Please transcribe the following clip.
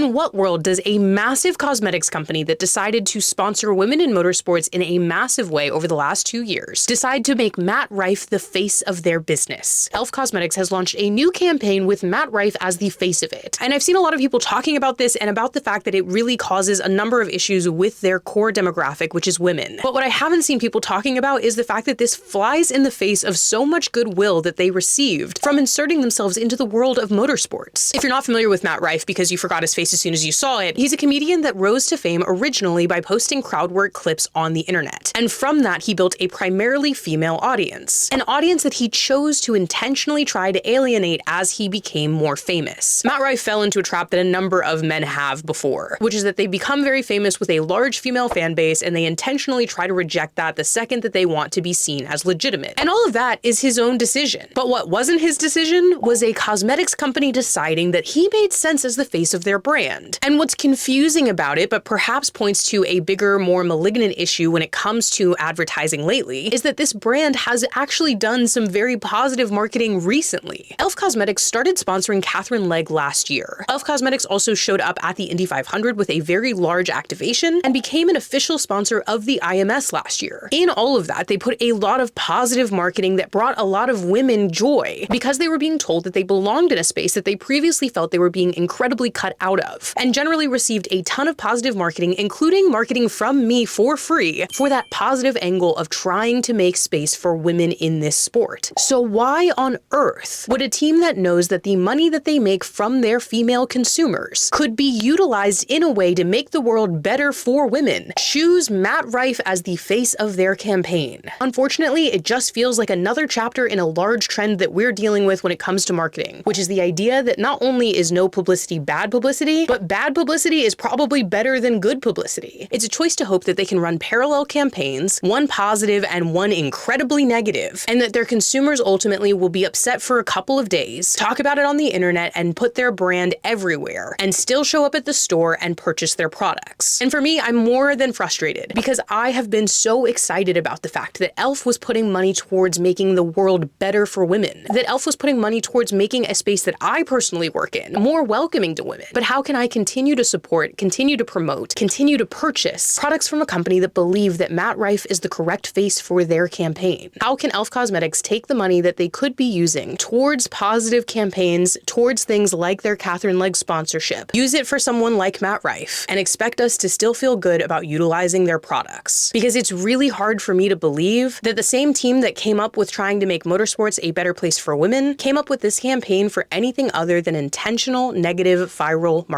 in what world does a massive cosmetics company that decided to sponsor women in motorsports in a massive way over the last 2 years decide to make Matt Rife the face of their business? e.l.f. Cosmetics has launched a new campaign with Matt Rife as the face of it. And I've seen a lot of people talking about this and about the fact that it really causes a number of issues with their core demographic, which is women. But what I haven't seen people talking about is the fact that this flies in the face of so much goodwill that they received from inserting themselves into the world of motorsports. If you're not familiar with Matt Rife because you forgot his face as soon as you saw it, he's a comedian that rose to fame originally by posting crowd work clips on the internet. And from that, he built a primarily female audience, an audience that he chose to intentionally try to alienate as he became more famous. Matt Rife fell into a trap that a number of men have before, which is that they become very famous with a large female fan base and they intentionally try to reject that the second that they want to be seen as legitimate. And all of that is his own decision. But what wasn't his decision was a cosmetics company deciding that he made sense as the face of their brand. And what's confusing about it, but perhaps points to a bigger, more malignant issue when it comes to advertising lately, is that this brand has actually done some very positive marketing recently. e.l.f. Cosmetics started sponsoring Catherine Legg last year. e.l.f. Cosmetics also showed up at the Indy 500 with a very large activation and became an official sponsor of the IMS last year. In all of that, they put a lot of positive marketing that brought a lot of women joy because they were being told that they belonged in a space that they previously felt they were being incredibly cut out of, and generally received a ton of positive marketing, including marketing from me for free, for that positive angle of trying to make space for women in this sport. So why on earth would a team that knows that the money that they make from their female consumers could be utilized in a way to make the world better for women choose Matt Rife as the face of their campaign? Unfortunately, it just feels like another chapter in a large trend that we're dealing with when it comes to marketing, which is the idea that not only is no publicity bad publicity, but bad publicity is probably better than good publicity. It's a choice to hope that they can run parallel campaigns, one positive and one incredibly negative, and that their consumers ultimately will be upset for a couple of days, talk about it on the internet, and put their brand everywhere, and still show up at the store and purchase their products. And for me, I'm more than frustrated because I have been so excited about the fact that e.l.f. was putting money towards making the world better for women, that e.l.f. was putting money towards making a space that I personally work in more welcoming to women. But how can I continue to support, continue to promote, continue to purchase products from a company that believe that Matt Rife is the correct face for their campaign? How can e.l.f. Cosmetics take the money that they could be using towards positive campaigns, towards things like their Catherine Legg sponsorship, use it for someone like Matt Rife, and expect us to still feel good about utilizing their products? Because it's really hard for me to believe that the same team that came up with trying to make motorsports a better place for women came up with this campaign for anything other than intentional negative viral marketing.